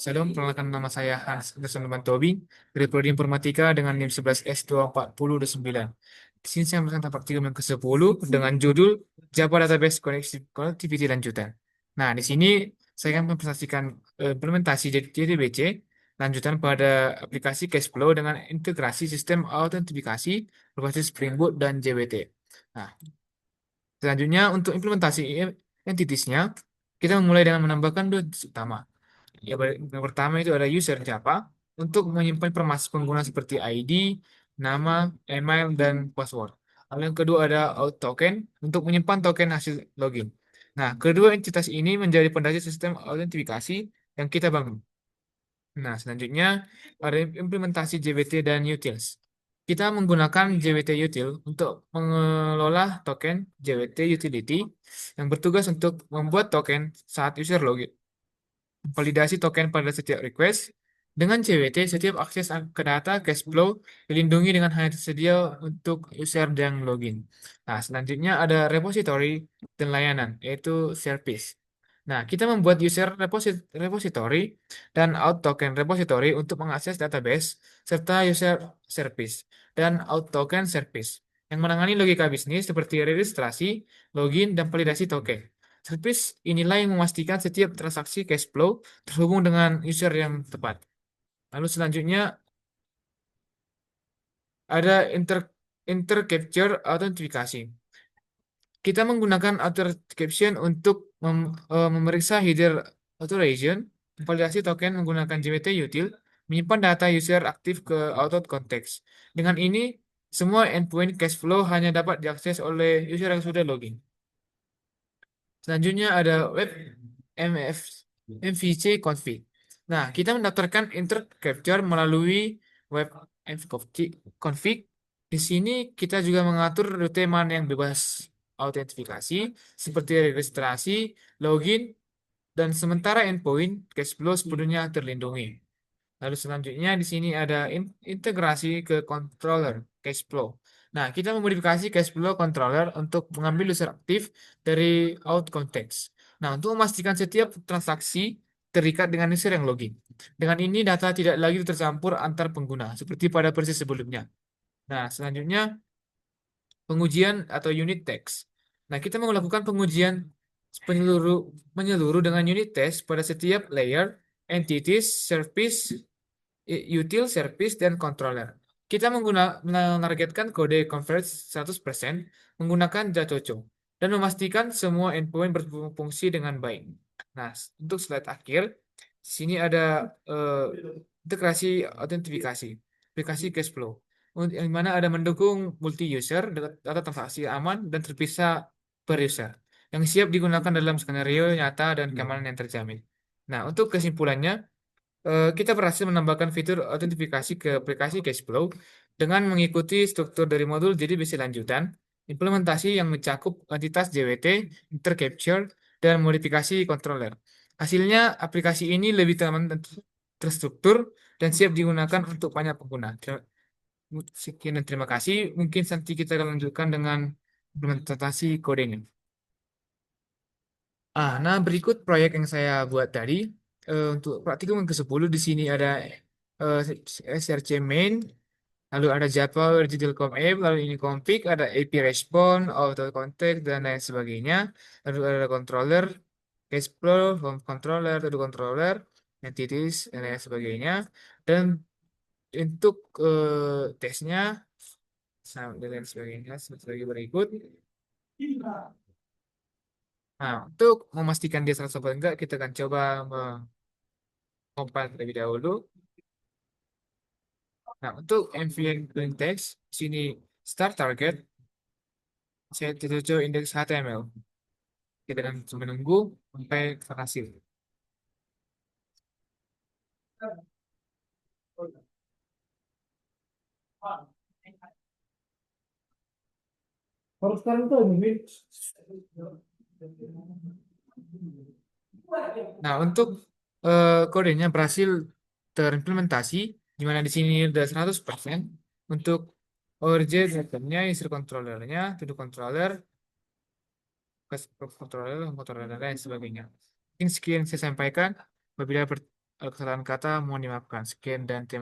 Salam, perkenalkan nama saya Hans Anderson Tobing dari Prodi Informatika dengan NIM 11S24029. Di sini saya melakukan praktikum yang ke-10 dengan judul Java Database Connectivity lanjutan. Nah, di sini saya akan mempresentasikan implementasi JDBC lanjutan pada aplikasi Cashflow dengan integrasi sistem autentifikasi berbasis Spring Boot dan JWT. Nah, selanjutnya untuk implementasi entities-nya, kita memulai dengan menambahkan dua entitas utama. Yang pertama itu ada user Java untuk menyimpan informasi pengguna seperti ID, nama, email, dan password. Lalu yang kedua ada auth token untuk menyimpan token hasil login. Nah, kedua entitas ini menjadi pondasi sistem autentifikasi yang kita bangun. Nah, selanjutnya ada implementasi JWT dan utils. Kita menggunakan JWT util untuk mengelola token JWT utility yang bertugas untuk membuat token saat user login, validasi token pada setiap request. Dengan JWT, setiap akses ke data cash flow dilindungi dengan hanya tersedia untuk user yang login. Nah, selanjutnya ada repository dan layanan, yaitu service. Nah, kita membuat user repository dan out token repository untuk mengakses database serta user service dan out token service yang menangani logika bisnis seperti registrasi, login, dan validasi token. Service inilah yang memastikan setiap transaksi cash flow terhubung dengan user yang tepat. Lalu selanjutnya ada inter capture autentifikasi. Kita menggunakan author caption untuk memeriksa header authorization, validasi token menggunakan JWT util, menyimpan data user aktif ke auto context. Dengan ini, semua endpoint cash flow hanya dapat diakses oleh user yang sudah login. Selanjutnya ada web MF, MVC config. Nah, kita mendaftarkan inter capture melalui web MVC config. Di sini kita juga mengatur rute mana yang bebas autentifikasi seperti registrasi, login, dan sementara endpoint cache flow sepenuhnya terlindungi. Lalu selanjutnya di sini ada integrasi ke controller cache flow. Nah, kita memodifikasi cache flow controller untuk mengambil user aktif dari out context. Nah, untuk memastikan setiap transaksi terikat dengan user yang login. Dengan ini data tidak lagi tercampur antar pengguna seperti pada versi sebelumnya. Nah, selanjutnya pengujian atau unit test. Nah, kita mau melakukan pengujian penyeluruh menyeluruh dengan unit test pada setiap layer, entities, service, util, service, dan controller. Kita menargetkan kode converge 100% menggunakan Jacoco dan memastikan semua endpoint berfungsi dengan baik. Nah, untuk slide akhir, di sini ada eh, integrasi autentifikasi, aplikasi cash flow, yang mana ada mendukung multi-user, data transaksi aman, dan terpisah per user, yang siap digunakan dalam skenario nyata dan keamanan yang terjamin. Nah, untuk kesimpulannya, kita berhasil menambahkan fitur autentifikasi ke aplikasi Cashflow dengan mengikuti struktur dari modul JDBC lanjutan, implementasi yang mencakup entitas JWT, intercapture, dan modifikasi controller. Hasilnya, aplikasi ini lebih terstruktur dan siap digunakan untuk banyak pengguna. Sekian dan terima kasih. Mungkin nanti kita akan lanjutkan dengan implementasi kodenya. Nah, berikut proyek yang saya buat tadi. Untuk praktikum yang ke-10 di sini ada SRC main, lalu ada Java Digital Com App, lalu ini config, ada AP response, auto context, dan lain sebagainya. Lalu ada controller, Cashflow, home controller, to controller, entities, dan lain sebagainya. Dan untuk tesnya, dan lain sebagainya, sebagai berikut. Nah, untuk memastikan dia 100 atau enggak, kita akan coba compile terlebih dahulu. Nah, untuk MVN plain text, sini start target, saya tujuh indeks HTML. Kita akan menunggu sampai berhasil. Nah, untuk kodenya berhasil terimplementasi, di mana di sini udah 100%. Untuk ORJ sistemnya, user controllernya, to controller, controller, dan lain sebagainya. Mungkin sekian saya sampaikan. Apabila Kesalahan kata mohon dimaafkan. Sekian dan terima